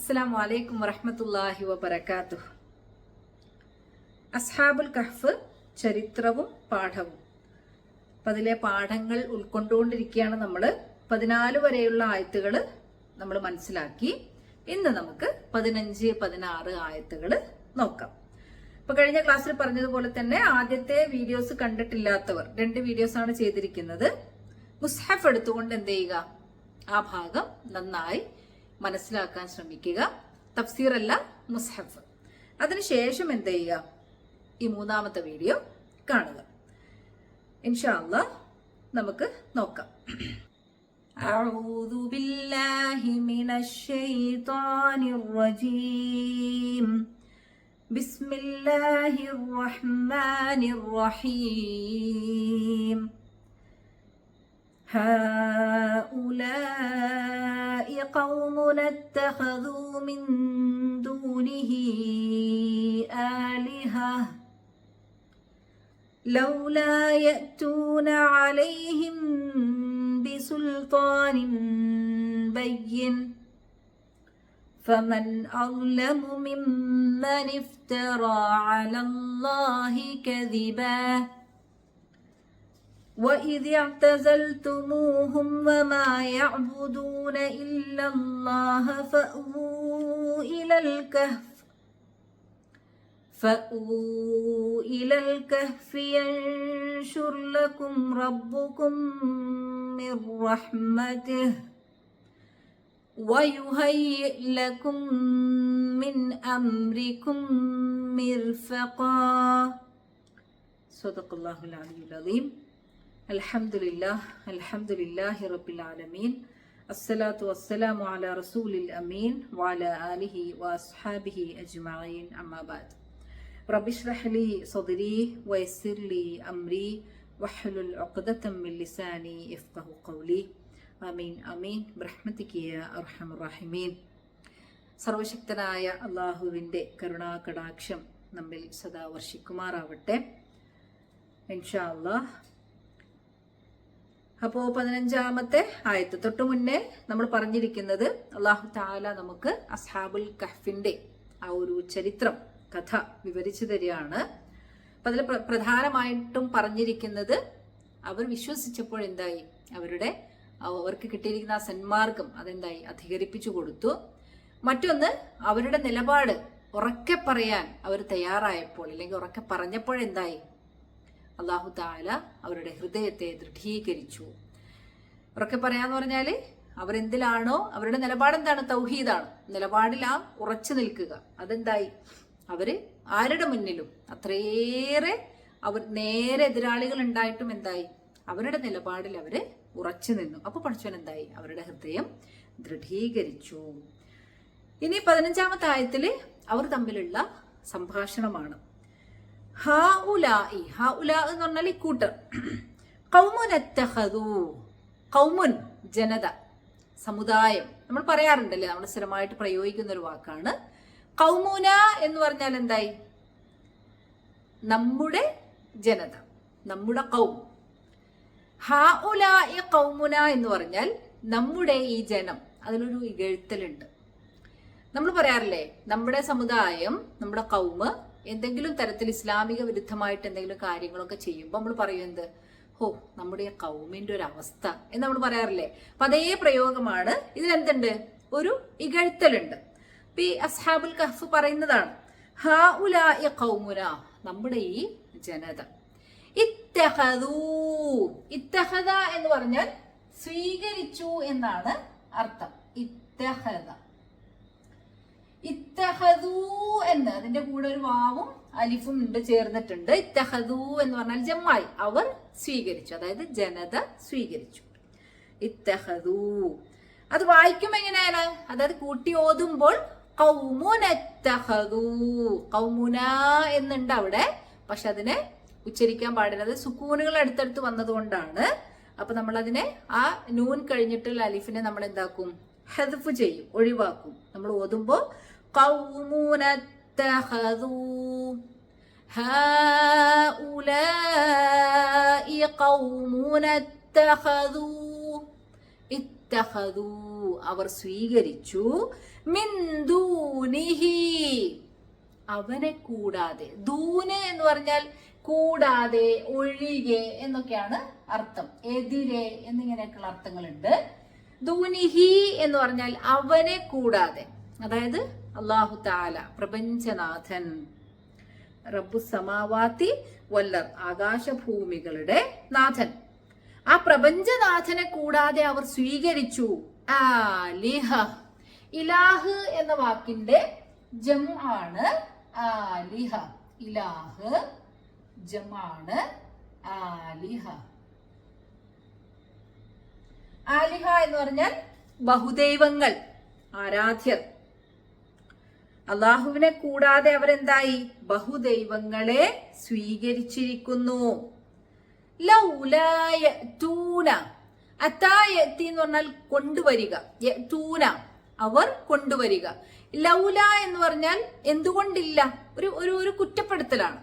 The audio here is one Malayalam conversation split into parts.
അസ്സലാമു അലൈക്കും വറഹ്മത്തുള്ളാഹി വബറകാതുഹു. അസ്ഹാബുൽ കഹ്ഫ് ചരിത്രവും പാഠവും. അപ്പം അതിലെ പാഠങ്ങൾ ഉൾക്കൊണ്ടുകൊണ്ടിരിക്കുകയാണ് നമ്മൾ. 14 വരെയുള്ള ആയത്തുകൾ നമ്മൾ മനസ്സിലാക്കി. ഇന്ന് നമുക്ക് 15, 16 ആയത്തുകൾ നോക്കാം. ഇപ്പൊ കഴിഞ്ഞ ക്ലാസ്സിൽ പറഞ്ഞതുപോലെ തന്നെ ആദ്യത്തെ വീഡിയോസ് കണ്ടിട്ടില്ലാത്തവർ 2 വീഡിയോസാണ് ചെയ്തിരിക്കുന്നത്. മുസ്ഹഫ് എടുത്തുകൊണ്ട് എന്ത് ചെയ്യുക, ആ ഭാഗം നന്നായി മനസ്സിലാക്കാൻ ശ്രമിക്കുക. തഫ്സീർ അല്ല, മുസ്ഹഫ്. അതിനുശേഷം എന്ത് ചെയ്യുക, ഈ 3ാമത്തെ വീഡിയോ കാണുക. ഇൻഷാ അല്ലാഹ് നമുക്ക് നോക്കാം. അഊദു ബില്ലാഹി മിനശ് ശൈത്വാനിർ റജീം. ബിസ്മില്ലാഹിർ റഹ്മാനിർ റഹീം. هؤلاء قوم اتخذوا من دونه آلهة لولا يأتون عليهم بسلطان بين فمن أظلم ممن افترى على الله كذبا وَإِذِ اعْتَزَلْتُمُوهُمْ وَمَا يَعْبُدُونَ إِلَّا اللَّهَ فَأْوُوا إِلَى الْكَهْفِ يَنشُرْ لَكُمْ رَبُّكُمْ مِنْ رَحْمَتِهِ وَيُهَيِّئْ لَكُمْ مِنْ أَمْرِكُمْ مِرْفَقًا. صدق الله العلي العظيم. അൽഹംദുലില്ലാഹി റബ്ബിൽ ആലമീൻ. അസ്സലാത്തു വസ്സലാമു അലാ റസൂലിൽ അമീൻ വഅലാ ആലിഹി വഅസ്ഹാബിഹി അജ്മഈൻ. അമ്മാ ബഅദ്. റബ്ബി ഇശ്റഹ് ലി സദ്രി വയസ്സിർ ലി അംരി വഹ്ലുൽ ഉഖ്ദതം മിൻ ലിസാനി യഫ്ഖഹു ഖൗലി. ആമീൻ ആമീൻ ബിറഹ്മതിക യാ അർഹമർ റഹീമീൻ. സർവശക്തനായ അല്ലാഹുവിൻ്റെ കരുണാകടാക്ഷം നമ്മിൽ സദാ വർഷിക്കുമാറാവട്ടെ. ഇൻഷാ അല്ലാഹ്. അപ്പോൾ 15ാമത്തെ ആയത്ത് തൊട്ട് മുന്നേ നമ്മൾ പറഞ്ഞിരിക്കുന്നത് അല്ലാഹു തആല നമുക്ക് അസ്ഹാബുൽ കഹ്ഫിന്റെ ആ ഒരു ചരിത്രം, കഥ വിവരിച്ചു തരികയാണ്. അപ്പം അതിൽ പ്രധാനമായിട്ടും പറഞ്ഞിരിക്കുന്നത് അവർ വിശ്വസിച്ചപ്പോൾ എന്തായി, അവർക്ക് കിട്ടിയിരിക്കുന്ന ആ സന്മാർഗം അതെന്തായി, അധികരിപ്പിച്ചു കൊടുത്തു. മറ്റൊന്ന്, അവരുടെ നിലപാട് ഉറക്കെ പറയാൻ അവർ തയ്യാറായപ്പോൾ, അല്ലെങ്കിൽ ഉറക്കെ പറഞ്ഞപ്പോഴെന്തായി, അല്ലാഹു തആല അവരുടെ ഹൃദയത്തെ ദൃഢീകരിച്ചു. ഉറക്കെ പറയാന്ന് പറഞ്ഞാൽ അവരെന്തിലാണോ, അവരുടെ നിലപാടെന്താണ്, തൗഹീദാണ്. നിലപാടിൽ ഉറച്ചു നിൽക്കുക. അതെന്തായി, അവര് ആരുടെ മുന്നിലും അത്രയേറെ അവർ നേരെ എതിരാളികൾ ഉണ്ടായിട്ടും എന്തായി, അവരുടെ നിലപാടിൽ അവര് ഉറച്ചു നിന്നു. അപ്പൊ പടച്ചവൻ എന്തായി, അവരുടെ ഹൃദയം ദൃഢീകരിച്ചു. ഇനി 15ാമത്തെ ആയത്തില് അവർ തമ്മിലുള്ള സംഭാഷണമാണ്. എന്ന് പറഞ്ഞാൽ ഇക്കൂട്ടർ. ഖൗമുൻ ജനത, സമുദായം. നമ്മൾ പറയാറുണ്ടല്ലേ, നമ്മൾ സ്ഥിരമായിട്ട് പ്രയോഗിക്കുന്ന ഒരു വാക്കാണ്. ഖൗമുന എന്ന് പറഞ്ഞാൽ എന്തായി, നമ്മുടെ ജനത, നമ്മുടെ ഖൗം. ഹഉലാഇ ഖൗമുന എന്ന് പറഞ്ഞാൽ നമ്മുടെ ഈ ജനം. അതിലൊരു ഇകഴ്ത്തലുണ്ട്. നമ്മൾ പറയാറില്ലേ, നമ്മുടെ സമുദായം, നമ്മുടെ ഖൗമ് എന്തെങ്കിലും തരത്തിൽ ഇസ്ലാമിക വിരുദ്ധമായിട്ട് എന്തെങ്കിലും കാര്യങ്ങളൊക്കെ ചെയ്യുമ്പോൾ നമ്മൾ പറയും എന്ത്, ഹോ നമ്മുടെ ഖൗമിന്റെ ഒരു അവസ്ഥ എന്ന് നമ്മൾ പറയാറില്ലേ. അപ്പൊ അതേ പ്രയോഗമാണ് ഇതിലെന്തുണ്ട്, ഒരു ഇകഴ്ത്തലുണ്ട്. അപ്പൊ ഈ അസ്ഹാബുൽ കഹ്ഫ് പറയുന്നതാണ്, ഹഉലാഇ ഖൗമുന, നമ്മുടെ ഈ ജനത. ഇത്തഖദ എന്ന് പറഞ്ഞാൽ സ്വീകരിച്ചു എന്നാണ് അർത്ഥം. ഇത്തഹദൂ എന്ന്, അതിന്റെ കൂടെ ഒരു വാവും അലിഫും ഉണ്ട്, ചേർന്നിട്ടുണ്ട്. ഇത്തഹദൂ എന്ന് പറഞ്ഞാൽ ജമ്മായി, അവർ സ്വീകരിച്ചു, അതായത് ജനത സ്വീകരിച്ചു. ഇത്തഹദൂ അത് വായിക്കുമ്പോ എങ്ങനെയാണ്, അതായത് കൂട്ടി ഓതുമ്പോൾ ഖൗമുന എന്നുണ്ട് അവിടെ, പക്ഷെ അതിനെ ഉച്ചരിക്കാൻ പാടില്ല. അത് സുക്കൂനുകൾ അടുത്തടുത്ത് വന്നതുകൊണ്ടാണ്. അപ്പൊ നമ്മൾ അതിനെ ആ നൂൻ കഴിഞ്ഞിട്ടുള്ള അലിഫിനെ നമ്മൾ എന്താക്കും, ഹദ്ഫ് ചെയ്യും, ഒഴിവാക്കും. നമ്മൾ ഓതുമ്പോ ഖൗമുന ഇത്തഖദൂ, ഹഉലാഇ ഖൗമുന ഇത്തഖദൂ, അവർ സ്വീകരിച്ചു. മിൻ ദൂനിഹി, അവനെ കൂടാതെ. ദൂന് എന്ന് പറഞ്ഞാൽ കൂടാതെ, ഒഴികെ എന്നൊക്കെയാണ് അർത്ഥം. എതിരെ എന്നിങ്ങനെയൊക്കെയുള്ള അർത്ഥങ്ങളുണ്ട്. ദൂനിഹി എന്ന് പറഞ്ഞാൽ അവനെ കൂടാതെ, അതായത് അല്ലാഹു തആല പ്രപഞ്ചനാഥൻ, റബ്ബു സമാവാതി വല്ലർ, ആകാശഭൂമികളുടെ നാഥൻ. ആ പ്രപഞ്ചനാഥനെ കൂടാതെ അവർ സ്വീകരിച്ചു ആലിഹ. ഇലാഹ് എന്ന വാക്കിന്റെ ജംആണ് ആലിഹ. ഇലാഹ് ജംആണ് ആലിഹ. ആലിഹ എന്ന് പറഞ്ഞാൽ ബഹുദൈവങ്ങൾ, ആരാധ്യർ. അള്ളാഹുവിനെ കൂടാതെ അവരെന്തായി? ബഹുദൈവങ്ങളെ സ്വീകരിച്ചിരിക്കുന്നു. ലൗലായതൂന, അതായത്തി എന്ന് പറഞ്ഞാൽ കൊണ്ടുവരിക, യതൂന അവർ കൊണ്ടുവരിക. ലൗല എന്ന് പറഞ്ഞാൽ എന്തുകൊണ്ടില്ല, ഒരു ഒരു കുറ്റപ്പെടുത്തലാണ്.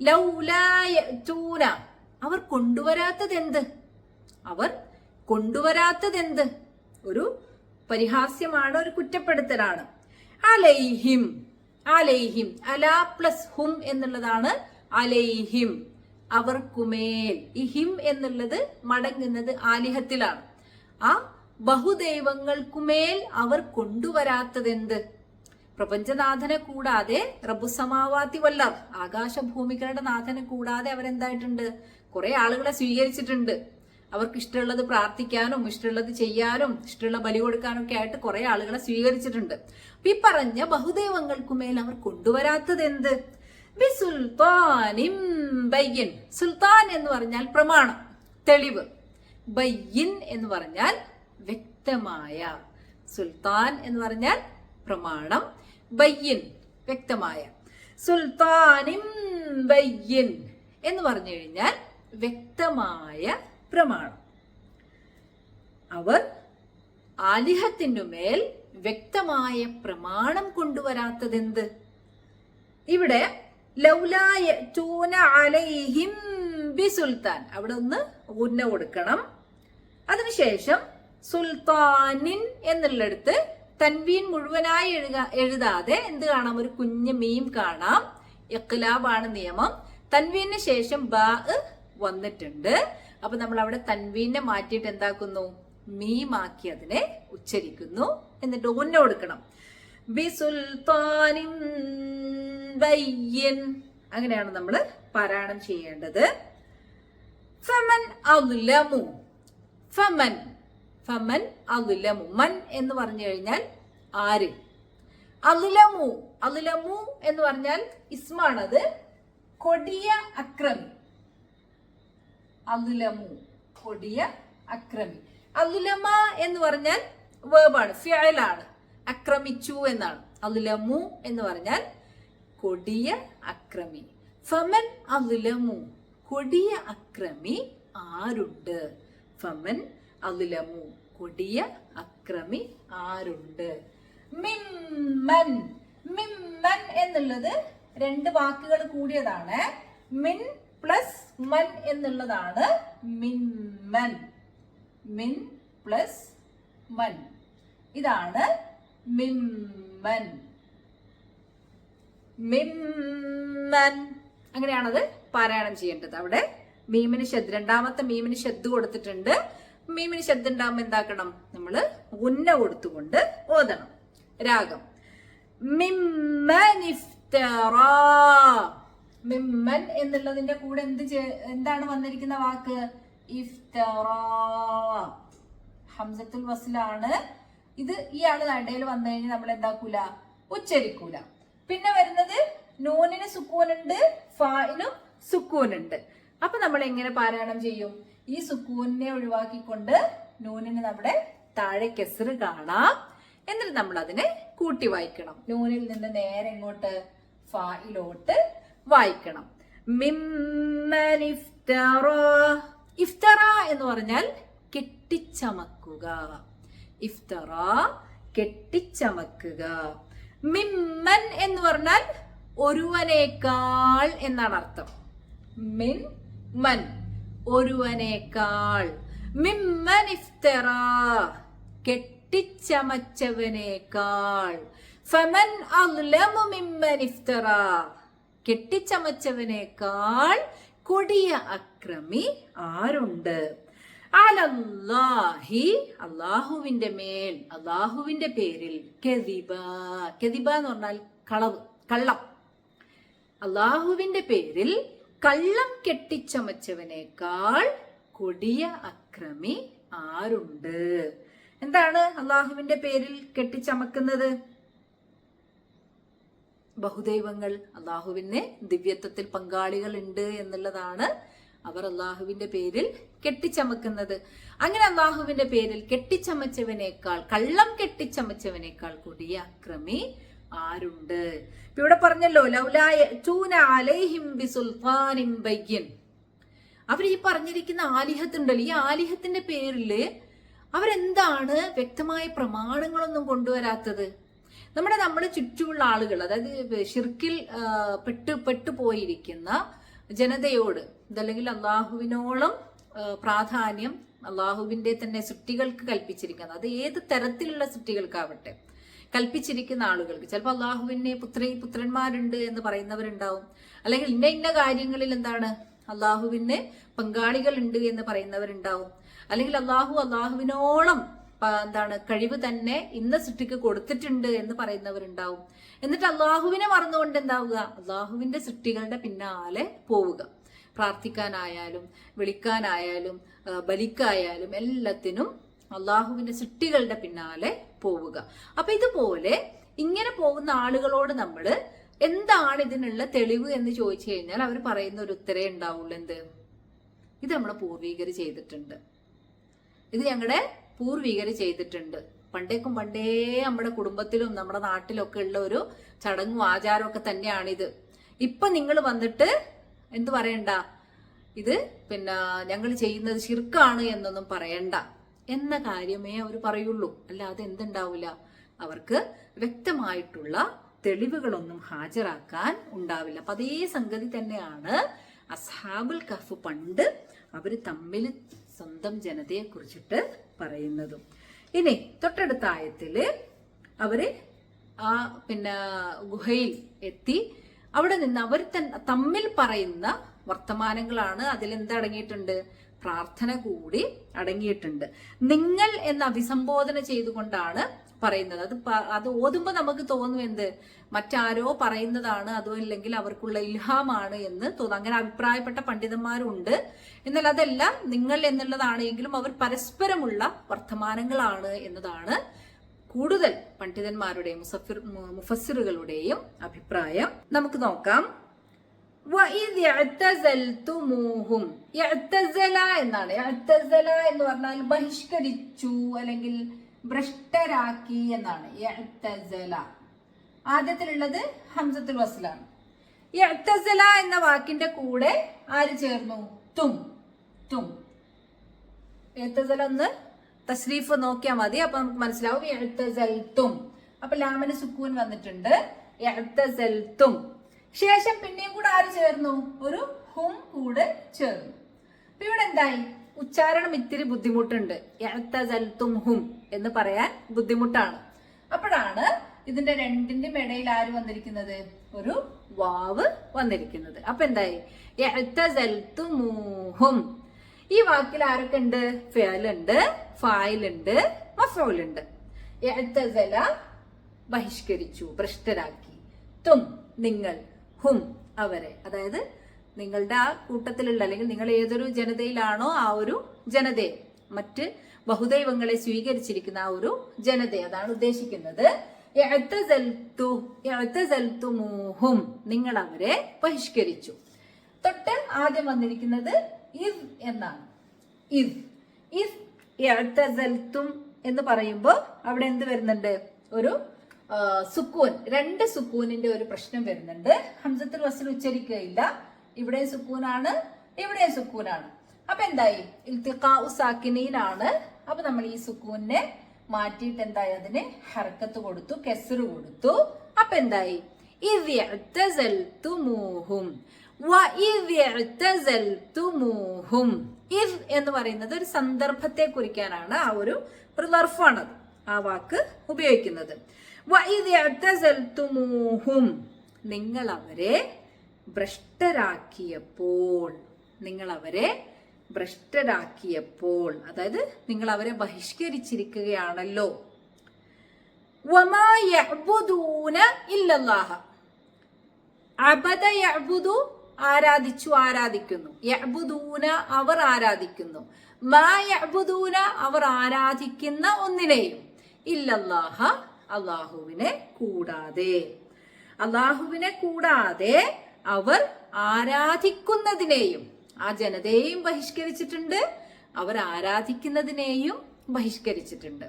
ലൗലായതൂന, അവർ കൊണ്ടുവരാത്തത് എന്ത്, അവർ കൊണ്ടുവരാത്തത് എന്ത്, ഒരു പരിഹാസ്യമാണ്, ഒരു കുറ്റപ്പെടുത്തലാണ്. അലൈഹിം, അലൈഹിം, അലാ പ്ലസ് ഹും എന്നുള്ളതാണ് അലൈഹിം, അവർക്കുമേൽ. ഈ ഹിം എന്നുള്ളത് മടങ്ങുന്നത് ആലിഹത്തിലാണ്. ആ ബഹുദൈവങ്ങൾക്കുമേൽ അവർ കൊണ്ടുവരാത്തതെന്ത്? പ്രപഞ്ചനാഥനെ കൂടാതെ, റബ്ബുസമാവാതി വല്ലർ, ആകാശഭൂമികളുടെ നാഥനെ കൂടാതെ അവരെന്തായിട്ടുണ്ട്? കുറെ ആളുകളെ സ്വീകരിച്ചിട്ടുണ്ട്. അവർക്ക് ഇഷ്ടമുള്ളത് പ്രാർത്ഥിക്കാനും ഇഷ്ടമുള്ളത് ചെയ്യാനും ഇഷ്ടമുള്ള ബലി കൊടുക്കാനും ഒക്കെ ആയിട്ട് കുറെ ആളുകളെ സ്വീകരിച്ചിട്ടുണ്ട്. ഈ പറഞ്ഞ ബഹുദൈവങ്ങൾക്കുമേൽ അവർ കൊണ്ടുവരാത്തത് എന്ത്? ബിസുൽത്താനിൻ ബയ്യിൻ. സുൽത്താൻ എന്ന് പറഞ്ഞാൽ പ്രമാണം, തെളിവ്. ബയ്യിൻ എന്ന് പറഞ്ഞാൽ വ്യക്തമായ. സുൽത്താൻ എന്ന് പറഞ്ഞാൽ പ്രമാണം, ബയ്യിൻ വ്യക്തമായ. സുൽത്താനിൻ ബയ്യിൻ എന്ന് പറഞ്ഞു കഴിഞ്ഞാൽ വ്യക്തമായ പ്രമാണം. അവർ ആലിഹത്തിനു മേൽ വ്യക്തമായ പ്രമാണം കൊണ്ടുവരാത്തതെന്ത്? ഇവിടെ ലൗലായതൂന അലൈഹിം ബിസുൽത്താൻ, അവിടെ ഒന്ന് ഉന്ന കൊടുക്കണം. അതിനുശേഷം സുൽത്താനിൻ എന്നുള്ളിടത്ത് തൻവീൻ മുഴുവനായി എഴുതാതെ എന്ത് കാണാം? ഒരു കുഞ്ഞ് മീം കാണാം. ഇഖ്ലാബാണ് നിയമം. തൻവീന് ശേഷം ബാ വന്നിട്ടുണ്ട്. അപ്പൊ നമ്മൾ അവിടെ തൻവീനെ മാറ്റിയിട്ട് എന്താക്കുന്നു? മീമാക്കി അതിനെ ഉച്ചരിക്കുന്നു. എന്നിട്ട് ഉന്ന കൊടുക്കണം. ബിസുൽത്താനിൻ ബയ്യിൻ, അങ്ങനെയാണ് നമ്മൾ പാരായണം ചെയ്യേണ്ടത്. ഫമൻ അദ്ലമു, ഫമൻ, ഫമൻ അദ്ലമു. മൻ എന്ന് പറഞ്ഞു കഴിഞ്ഞാൽ ആര്? അദ്ലമു, അദ്ലമു എന്ന് പറഞ്ഞാൽ ഇസ്മാണത്, കൊടിയ അക്രമി. അദ്ലമു, കൊടിയ അക്രമി. അദ്ലമ എന്ന് പറഞ്ഞാൽ വേർബാണ്, ഫിഅലാണ്, അക്രമിച്ചു എന്നാണ്. അദ്ലമു എന്ന് പറഞ്ഞാൽ കൊടിയ അക്രമി. ഫമൻ അദ്ലമു, കൊടിയ അക്രമി ആരുണ്ട്? ഫമൻ അദ്ലമു, കൊടിയ അക്രമി ആരുണ്ട്? മിമ്മൻ, മിമ്മൻ എന്നുള്ളത് രണ്ട് വാക്കുകൾ കൂടിയതാണ്. മിൻ പ്ലസ് മൻ എന്നുള്ളതാണ് മിമ്മൻ. മിൻ പ്ലസ് മൻ, ഇതാണ് മിമ്മൻ. മിമ്മൻ, അങ്ങനെയാണത് പാരായണം ചെയ്യേണ്ടത്. അവിടെ മീമിന് ശബ്ദ, രണ്ടാമത്തെ മീമിന് ശബ്ദ കൊടുത്തിട്ടുണ്ട്. മീമിന് ശബ്ദം ഉണ്ടാകുമ്പോൾ എന്താക്കണം? നമ്മള് ഉന്ന കൊടുത്തുകൊണ്ട് ഓതണം. രാഗം മിമ്മൻ ഇഫ്തറാ. മിമ്മൻ എന്നുള്ളതിന്റെ കൂടെ എന്താണ് വന്നിരിക്കുന്ന വാക്ക്? ഇഫ്തറാ. ഹംസത്തുൽ വസ്ലാണ് ഇത്. ഈ ആള് ഇടയിൽ വന്നു കഴിഞ്ഞാൽ നമ്മൾ എന്താക്കൂല? ഉച്ചരിക്കൂല. പിന്നെ വരുന്നത് നൂനിന് സുക്കൂനുണ്ട്, ഫായിനും സുക്കൂനുണ്ട്. അപ്പൊ നമ്മൾ എങ്ങനെ പാരായണം ചെയ്യും? ഈ സുക്കൂനെ ഒഴിവാക്കിക്കൊണ്ട് നൂനിന് നമ്മുടെ താഴെ കെസ്റ് കാണാം. എന്നിട്ട് നമ്മൾ അതിനെ കൂട്ടി വായിക്കണം. നൂനിൽ നിന്ന് നേരെ ഇങ്ങോട്ട് ഫായിലോട്ട് വായിക്കണം. മിമ്മൻ ഇഫ്തറാ. ഇഫ്തറ എന്ന് പറഞ്ഞാൽ കെട്ടിച്ചമക്കുക. ഇഫ്തറ, കെട്ടിച്ചമക്കുക. മിമ്മൻ എന്ന് പറഞ്ഞാൽ ഒരുവനേക്കാൾ എന്നാണ് അർത്ഥം. മിൻ മൻ, ഒരുവനേക്കാൾ. മിമ്മൻ ഇഫ്തറാ, കെട്ടി കെട്ടിച്ചമച്ചവനേക്കാൾ ഫമൻ അദ്ലമു മിമ്മൻ ഇഫ്തറ, കെട്ടിച്ചമച്ചവനേക്കാൾ കൊടിയ അക്രമി ആരുണ്ട്? അലല്ലാഹി, അള്ളാഹുവിന്റെ മേൽ, അള്ളാഹുവിന്റെ പേരിൽ, കെദിബ, കെദിബ എന്ന് പറഞ്ഞാൽ കളവ്, കള്ളം. അള്ളാഹുവിന്റെ പേരിൽ കള്ളം കെട്ടിച്ചമച്ചവനേക്കാൾ കൊടിയ അക്രമി ആരുണ്ട്? എന്താണ് അള്ളാഹുവിന്റെ പേരിൽ കെട്ടിച്ചമക്കുന്നത്? ബഹുദൈവങ്ങൾ, അള്ളാഹുവിന് ദിവ്യത്വത്തിൽ പങ്കാളികൾ ഉണ്ട് എന്നുള്ളതാണ് അവർ അള്ളാഹുവിന്റെ പേരിൽ കെട്ടിച്ചമക്കുന്നത്. അങ്ങനെ അള്ളാഹുവിന്റെ പേരിൽ കെട്ടിച്ചമച്ചവനേക്കാൾ, കള്ളം കെട്ടിച്ചമച്ചവനേക്കാൾ കൊടിയ അക്രമി ആരുണ്ട്? ഇപ്പൊ ഇവിടെ പറഞ്ഞല്ലോ, അവർ ഈ പറഞ്ഞിരിക്കുന്ന ആലിഹത്തുണ്ടല്ലോ, ഈ ആലിഹത്തിന്റെ പേരില് അവരെന്താണ് വ്യക്തമായ പ്രമാണങ്ങളൊന്നും കൊണ്ടുവരാത്തത്? നമ്മുടെ ചുറ്റുമുള്ള ആളുകൾ, അതായത് ഷിർക്കിൽ പെട്ടുപോയിരിക്കുന്ന ജനതയോട്, ഇതല്ലെങ്കിൽ അള്ളാഹുവിനോളം പ്രാധാന്യം അള്ളാഹുവിന്റെ തന്നെ സൃഷ്ടികൾക്ക് കൽപ്പിച്ചിരിക്കുന്നത്, അത് ഏത് തരത്തിലുള്ള സൃഷ്ടികൾക്കാവട്ടെ കൽപ്പിച്ചിരിക്കുന്ന ആളുകൾക്ക്, ചിലപ്പോൾ അള്ളാഹുവിന് പുത്രന്മാരുണ്ട് എന്ന് പറയുന്നവരുണ്ടാവും, അല്ലെങ്കിൽ ഇന്ന കാര്യങ്ങളിൽ എന്താണ് അള്ളാഹുവിന് പങ്കാളികൾ ഉണ്ട് എന്ന് പറയുന്നവരുണ്ടാവും, അല്ലെങ്കിൽ അള്ളാഹുവിനോളം എന്താണ് കഴിവ് തന്നെ ഇന്ന സൃഷ്ടിക്ക് കൊടുത്തിട്ടുണ്ട് എന്ന് പറയുന്നവരുണ്ടാവും. എന്നിട്ട് അള്ളാഹുവിനെ മറന്നുകൊണ്ട് എന്താവുക? അള്ളാഹുവിന്റെ സൃഷ്ടികളുടെ പിന്നാലെ പോവുക. പ്രാർത്ഥിക്കാനായാലും വിളിക്കാനായാലും ബലിക്കായാലും എല്ലാത്തിനും അള്ളാഹുവിന്റെ സൃഷ്ടികളുടെ പിന്നാലെ പോവുക. അപ്പൊ ഇതുപോലെ ഇങ്ങനെ പോകുന്ന ആളുകളോട് നമ്മൾ എന്താണ് ഇതിനുള്ള തെളിവ് എന്ന് ചോദിച്ചു കഴിഞ്ഞാൽ അവർ പറയുന്ന ഒരു ഉത്തരേ ഉണ്ടാവുള്ളൂ. എന്ത്? ഇത് നമ്മളെ പൂർവീകർ ചെയ്തിട്ടുണ്ട്, ഇത് ഞങ്ങളുടെ പൂർവീകർ ചെയ്തിട്ടുണ്ട്. പണ്ടേ നമ്മുടെ കുടുംബത്തിലും നമ്മുടെ നാട്ടിലൊക്കെ ഉള്ള ഒരു ചടങ്ങും ആചാരമൊക്കെ തന്നെയാണിത്. ഇപ്പൊ നിങ്ങൾ വന്നിട്ട് എന്ത് പറയണ്ട, ഇത് ഞങ്ങൾ ചെയ്യുന്നത് ശിർക്കാണ് എന്നൊന്നും പറയണ്ട എന്ന കാര്യമേ അവർ പറയുള്ളൂ. അല്ലാതെ എന്തുണ്ടാവില്ല, അവർക്ക് വ്യക്തമായിട്ടുള്ള തെളിവുകളൊന്നും ഹാജരാക്കാൻ ഉണ്ടാവില്ല. അപ്പൊ അതേ സംഗതി തന്നെയാണ് അസ്ഹാബുൽ കഹ്ഫ് പണ്ട് അവര് തമ്മിൽ സ്വന്തം ജനതയെ കുറിച്ചിട്ട് പറയുന്നതും. ഇനി തൊട്ടടുത്ത ആയത്തില് അവര് ആ ഗുഹയിൽ എത്തി. അവിടെ നിന്ന് അവർ തമ്മിൽ പറയുന്ന വർത്തമാനങ്ങളാണ്. അതിലെന്തടങ്ങിയിട്ടുണ്ട്? പ്രാർത്ഥന കൂടി അടങ്ങിയിട്ടുണ്ട്. നിങ്ങൾ എന്ന് അഭിസംബോധന ചെയ്തുകൊണ്ടാണ് പറയുന്നത്. അത് ഓതുമ്പോൾ നമുക്ക് തോന്നും എന്ത്, മറ്റാരോ പറയുന്നതാണ്, അതോ ഇല്ലെങ്കിൽ അവർക്കുള്ള ഇൽഹാമാണ് എന്ന് തോന്നും. അങ്ങനെ അഭിപ്രായപ്പെട്ട പണ്ഡിതന്മാരുണ്ട്. എന്നാൽ അതല്ല, നിങ്ങൾ എന്നുള്ളതാണെങ്കിലും അവർ പരസ്പരമുള്ള വർത്തമാനങ്ങളാണ് എന്നതാണ് കൂടുതൽ പണ്ഡിതന്മാരുടെയും മുഫസ്സിറുകളുടെയും അഭിപ്രായം. നമുക്ക് നോക്കാം. എന്നാണ് എന്ന് പറഞ്ഞാൽ ബഹിഷ്കരിച്ചു അല്ലെങ്കിൽ ഭ്രഷ്ടരാക്കി എന്നാണ്. ആദ്യത്തിലുള്ളത് ഹംസത്തുൽ വസ്ലാണ്. യഅ്തസല എന്ന വാക്കിന്റെ കൂടെ ആര് ചേർന്നു? തും. യഅ്തസല ഒന്ന് തസ്രീഫ് നോക്കിയാൽ മതി, അപ്പൊ നമുക്ക് മനസ്സിലാവും. യഅ്തസൽതും, അപ്പൊ ലാമിന് സുക്കൂൻ വന്നിട്ടുണ്ട്. യഅ്തസൽതും. ശേഷം പിന്നെയും കൂടെ ആര് ചേർന്നു? ഒരു ഹും കൂടെ ചേർന്നു. അപ്പൊ ഇവിടെ എന്തായി? ഉച്ചാരണം ഇത്തിരി ബുദ്ധിമുട്ടുണ്ട്. യഅ്തസൽതും ഹും എന്ന് പറയാൻ ബുദ്ധിമുട്ടാണ്. അപ്പോഴാണ് ഇതിന്റെ രണ്ടിന്റെയും ഇടയിൽ ആര് വന്നിരിക്കുന്നത്? ഒരു വാവ് വന്നിരിക്കുന്നത്. അപ്പൊ എന്തായി? യഅ്തസൽതുമൂഹും. ഈ വാക്കിൽ ആരൊക്കെ ഉണ്ട്? ഫിഅലുണ്ട്, ഫായിലുണ്ട്, മഫ്ഊലുണ്ട്. യഅ്തസല ബഹിഷ്കരിച്ചു, ഭ്രഷ്ടരാക്കി. തും നിങ്ങൾ, ഹും അവരെ, അതായത് നിങ്ങളുടെ ആ കൂട്ടത്തിലുള്ള അല്ലെങ്കിൽ നിങ്ങൾ ഏതൊരു ജനതയിലാണോ ആ ഒരു ജനതയെ, മറ്റ് ബഹുദൈവങ്ങളെ സ്വീകരിച്ചിരിക്കുന്ന ആ ഒരു ജനതയെ അതാണ് ഉദ്ദേശിക്കുന്നത്. യഅ്തസൽതുമൂഹും, നിങ്ങൾ അവരെ ബഹിഷ്കരിച്ചു. തൊട്ട് ആദ്യം വന്നിരിക്കുന്നത് ഇദ് എന്നാണ്. ഇദ് യഅ്തസൽതും എന്ന് പറയുമ്പോൾ അവിടെ എന്ത് വരുന്നുണ്ട്? ഒരു സുക്കൂൻ, രണ്ട് സുക്കൂനിന്റെ ഒരു പ്രശ്നം വരുന്നുണ്ട്. ഹംസത്തുൽ വസ്ൽ ഉച്ചരിക്കുകയില്ല. ഇവിടെ സുക്കൂനാണ്, ഇവിടെ സുക്കൂനാണ്. അപ്പൊ എന്തായി? ഇൽത്തിഖാഉ സാക്കിനീനാണ്. അപ്പൊ നമ്മൾ ഈ സുക്കൂനെ മാറ്റിയിട്ട് എന്തായി? അതിന് ഹർക്കത്ത് കൊടുത്തു, കെസ്റ് കൊടുത്തു. അപ്പൊ എന്തായി? ഇദ് യഅ്തസൽതുമൂഹും വഇദ് യഅ്തസൽതുമൂഹും. ഇദ് എന്ന് പറയുന്നത് ഒരു സന്ദർഭത്തെ കുറിക്കാനാണ്, ആ ഒരു ലർഫാണത്. ആ വാക്ക് ഉപയോഗിക്കുന്നത്. വഇദ് ഇഅ്തസൽതുമൂഹും, നിങ്ങൾ അവരെ ഭ്രഷ്ടരാക്കിയപ്പോൾ, നിങ്ങൾ അവരെ ഭ്രഷ്ടരാക്കിയപ്പോൾ, അതായത് നിങ്ങൾ അവരെ ബഹിഷ്കരിച്ചിരിക്കുകയാണല്ലോ. വമാ യഅ്ബുദൂന ഇല്ലല്ലാഹ, അബദ യഅ്ബുദു ആരാധിച്ചു, ആരാധിക്കുന്നു, യഅ്ബുദൂന അവർ ആരാധിക്കുന്നു, മാ യഅ്ബുദൂന അവർ ആരാധിക്കുന്ന ഒന്നിനെയും, ഇല്ലല്ലാഹ അല്ലാഹുവിനെ കൂടാതെ, അല്ലാഹുവിനെ കൂടാതെ അവർ ആരാധിക്കുന്നതിനെയും, ആ ജനതയെയും ബഹിഷ്കരിച്ചിട്ടുണ്ട്, അവർ ആരാധിക്കുന്നതിനെയും ബഹിഷ്കരിച്ചിട്ടുണ്ട്.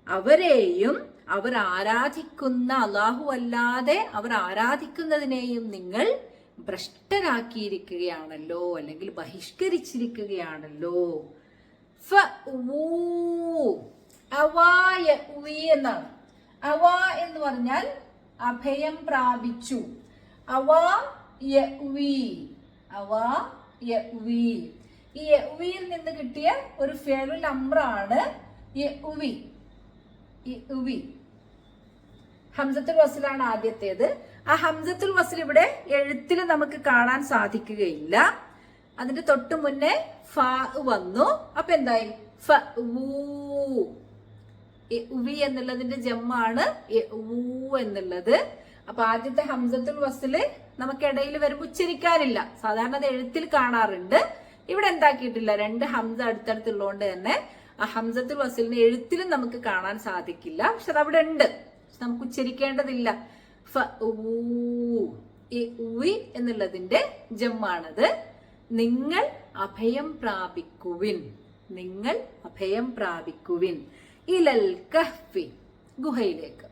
അവരെയും അവർ ആരാധിക്കുന്ന അല്ലാഹു അല്ലാതെ അവർ ആരാധിക്കുന്നതിനെയും നിങ്ങൾ ഭ്രഷ്ടരാക്കിയിരിക്കുകയാണല്ലോ, അല്ലെങ്കിൽ ബഹിഷ്കരിച്ചിരിക്കുകയാണല്ലോ. എന്നാണ്. അവ എന്ന് പറഞ്ഞാൽ അഭയം പ്രാപിച്ചു. അവ യഅ്വി, അവ യഅ്വി. ഈ യഅ്വിയിൽ നിന്ന് കിട്ടിയ ഒരു ഫിഅലുൽ അംറാണ് യഅ്വി. യഅ്വി ഹംസത്തുൽ വസ്ലാണ് ആദ്യത്തേത്. ആ ഹംസത്തുൽ വസ്ൽ ഇവിടെ എഴുത്തിൽ നമുക്ക് കാണാൻ സാധിക്കുകയില്ല. അതിന്റെ തൊട്ട് മുന്നേ ഫ വന്നു. അപ്പൊ എന്തായി? യഅ്വി എന്നുള്ളതിന്റെ ജമ്മാണ് യഅ്വൂ എന്നുള്ളത്. അപ്പൊ ആദ്യത്തെ ഹംസത്തുൽ വസ്ല് നമുക്ക് ഇടയിൽ വരുമ്പോൾ ഉച്ചരിക്കാനില്ല. സാധാരണ അത് എഴുത്തിൽ കാണാറുണ്ട്. ഇവിടെ എന്താക്കിയിട്ടില്ല, രണ്ട് ഹംസ അടുത്തടുത്തുള്ളതുകൊണ്ട് തന്നെ ആ ഹംസത്തുൽ വസ്ലിനെ എഴുത്തിലും നമുക്ക് കാണാൻ സാധിക്കില്ല. പക്ഷെ അത് അവിടെ ഉണ്ട്, നമുക്ക് ഉച്ചരിക്കേണ്ടതില്ല. എന്നുള്ളതിന്റെ ജമ്മാണത്. നിങ്ങൾ അഭയം പ്രാപിക്കുവിൻ, നിങ്ങൾ അഭയം പ്രാപിക്കുവിൻ. ഇലൽ കഹ്ഫി, ഗുഹയിലേക്ക്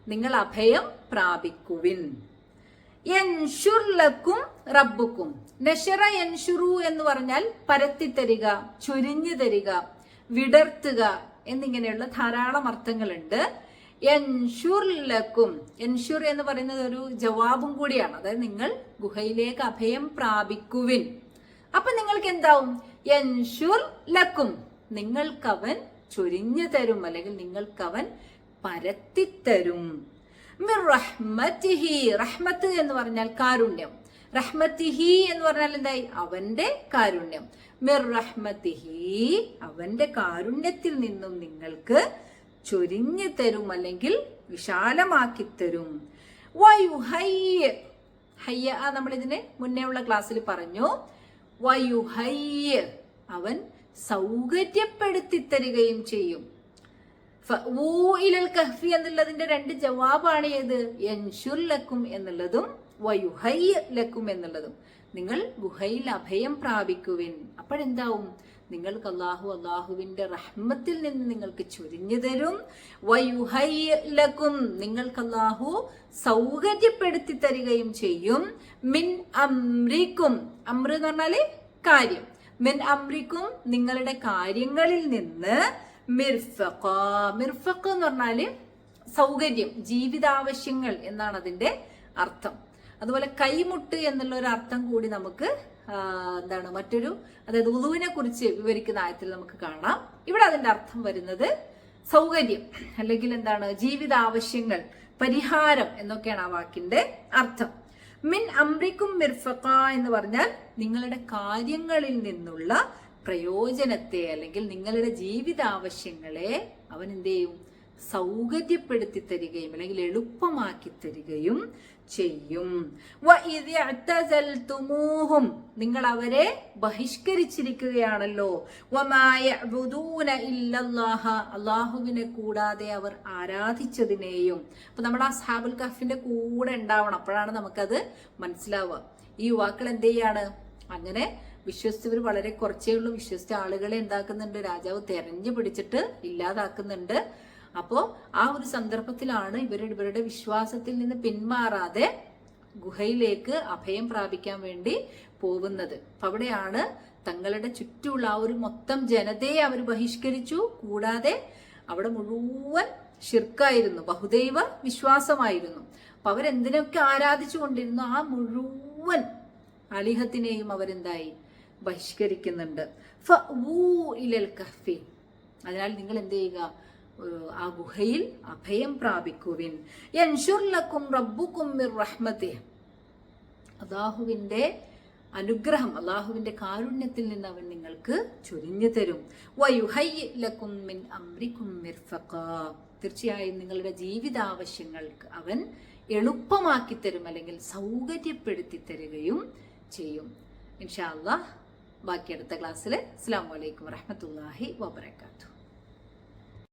നിങ്ങൾ അഭയം പ്രാപിക്കുവിൻ. യൻഷുർ ലക്കും റബ്ബുക്കും. നശറ യൻഷുറു എന്ന് പറഞ്ഞാൽ പരത്തിത്തരിക, ചൊരിഞ്ഞു തരിക, വിടർത്തുക എന്നിങ്ങനെയുള്ള ധാരാളം അർത്ഥങ്ങളുണ്ട്. യൻഷുർ ലക്കും, യൻഷുർ എന്ന് പറയുന്നത് ഒരു ജവാബും കൂടിയാണ്. അതായത് നിങ്ങൾ ഗുഹയിലേക്ക് അഭയം പ്രാപിക്കുവിൻ. അപ്പൊ നിങ്ങൾക്ക് എന്താവും? യൻഷുർ ലക്കും, നിങ്ങൾക്കവൻ ചൊരിഞ്ഞു തരും, അല്ലെങ്കിൽ നിങ്ങൾക്കവൻ പരത്തിത്തരും. മിർ റഹ്മത്തിഹി, റഹ്മത്ത് എന്ന് പറഞ്ഞാൽ കാരുണ്യം. റഹ്മത്തിഹി എന്ന് പറഞ്ഞാൽ എന്തായി? അവന്റെ കാരുണ്യം. മിർ റഹ്മത്തിഹി, അവന്റെ കാരുണ്യത്തിൽ നിന്നും നിങ്ങൾക്ക് ചൊരിഞ്ഞു തരും, അല്ലെങ്കിൽ വിശാലമാക്കി തരും. വയുഹയ്യ, ഹയ്യ നമ്മൾ ഇതിന് മുന്നേ ഉള്ള ക്ലാസ്സിൽ പറഞ്ഞു. വയുഹയ്യ, അവൻ സൗകര്യപ്പെടുത്തി തരികയും ചെയ്യും. ഇലൽ കഹ്ഫി എന്നുള്ളതിന്റെ രണ്ട് ജവാബാണ് ഏത്? യൻഷുർ ലക്കും എന്നുള്ളതും വയുഹയ്യ ലക്കും എന്നുള്ളതും. നിങ്ങൾ ഗുഹയിൽ അഭയം പ്രാപിക്കുവിൻ. അപ്പോഴെന്താവും? നിങ്ങൾക്ക് അള്ളാഹുവിന്റെ റഹ്മത്തിൽ നിന്ന് നിങ്ങൾക്ക് ചൊരിഞ്ഞു തരും. വയുഹയ്യ ലക്കും, നിങ്ങൾക്ക് അള്ളാഹു സൗകര്യപ്പെടുത്തി തരികയും ചെയ്യും. മിൻ അംരിക്കും, അംർ എന്ന് പറഞ്ഞാല് കാര്യം. മിൻ അംരിക്കും, നിങ്ങളുടെ കാര്യങ്ങളിൽ നിന്ന്. മിർഫഖ, മിർഫഖ എന്ന് പറഞ്ഞാല് സൗകര്യം, ജീവിതാവശ്യങ്ങൾ എന്നാണ് അതിന്റെ അർത്ഥം. അതുപോലെ കൈമുട്ട് എന്നുള്ള ഒരു അർത്ഥം കൂടി നമുക്ക് എന്താണ് മറ്റൊരു, അതായത് ഉളുവിനെ കുറിച്ച് വിവരിക്കുന്ന ആയത്തിൽ നമുക്ക് കാണാം. ഇവിടെ അതിന്റെ അർത്ഥം വരുന്നത് സൗകര്യം, അല്ലെങ്കിൽ എന്താണ് ജീവിതാവശ്യങ്ങൾ, പരിഹാരം എന്നൊക്കെയാണ് ആ വാക്കിന്റെ അർത്ഥം. മിൻ അംരിക്കും മിർഫഖ എന്ന് പറഞ്ഞാൽ നിങ്ങളുടെ കാര്യങ്ങളിൽ നിന്നുള്ള പ്രയോജനത്തെ, അല്ലെങ്കിൽ നിങ്ങളുടെ ജീവിതാവശ്യങ്ങളെ അവൻ എന്ത് ചെയ്യും? സൗകര്യപ്പെടുത്തി തരികയും അല്ലെങ്കിൽ എളുപ്പമാക്കി തരികയും ചെയ്യും. നിങ്ങൾ അവരെ ബഹിഷ്കരിച്ചിരിക്കുകയാണല്ലോ. അല്ലാഹുവിനെ കൂടാതെ അവർ ആരാധിച്ചതിനെയും. അപ്പൊ നമ്മുടെ അസ്ഹാബുൽ കഹ്ഫിന്റെ കൂടെ ഉണ്ടാവണം, അപ്പോഴാണ് നമുക്കത് മനസ്സിലാവുക. ഈ യുവാക്കൾ എന്ത് ചെയ്യാണ്? അങ്ങനെ വിശ്വസിച്ചവർ വളരെ കുറച്ചേ ഉള്ളൂ. വിശ്വസിച്ച ആളുകളെ എന്താക്കുന്നുണ്ട്? രാജാവ് തെരഞ്ഞു പിടിച്ചിട്ട് ഇല്ലാതാക്കുന്നുണ്ട്. അപ്പോ ആ ഒരു സന്ദർഭത്തിലാണ് ഇവരുടെ വിശ്വാസത്തിൽ നിന്ന് പിന്മാറാതെ ഗുഹയിലേക്ക് അഭയം പ്രാപിക്കാൻ വേണ്ടി പോകുന്നത്. അപ്പൊ അവിടെയാണ് തങ്ങളുടെ ചുറ്റുമുള്ള ആ ഒരു മൊത്തം ജനതയെ അവർ ബഹിഷ്കരിച്ചു. കൂടാതെ അവിടെ മുഴുവൻ ശിർക്കായിരുന്നു, ബഹുദൈവ വിശ്വാസമായിരുന്നു. അപ്പൊ അവരെന്തിനൊക്കെ ആരാധിച്ചു കൊണ്ടിരുന്നു, ആ മുഴുവൻ അലിഹത്തിനെയും അവരെന്തായി? ബഹിഷ്കരിക്കുന്നുണ്ട്. ഇലൽ കഹ്ഫി, അതിനാൽ നിങ്ങൾ എന്ത് ചെയ്യുക? ആ ഗുഹയിൽ അഭയം പ്രാപിക്കുവിൻ. യൻഷുർ ലക്കും റബ്ബുക്കും മിർ റഹ്മതിഹി, അല്ലാഹുവിന്റെ അനുഗ്രഹം, അല്ലാഹുവിന്റെ കാരുണ്യത്തിൽ നിന്ന് അവൻ നിങ്ങൾക്ക് ചൊരിഞ്ഞു തരും. വയുഹയ്യി ലക്കും മിൻ അംരിക്കും മിർഫഖാ, തീർച്ചയായും നിങ്ങളുടെ ജീവിതാവശ്യങ്ങൾക്ക് അവൻ എളുപ്പമാക്കി തരും, അല്ലെങ്കിൽ സൗകര്യപ്പെടുത്തി തരികയും ചെയ്യും. ഇൻഷാ അല്ലാഹ് ബാക്കി അടുത്ത ക്ലാസ്സിൽ. അസ്സലാമു അലൈക്കും വറഹ്മത്തുള്ളാഹി വബറകാതുഹു.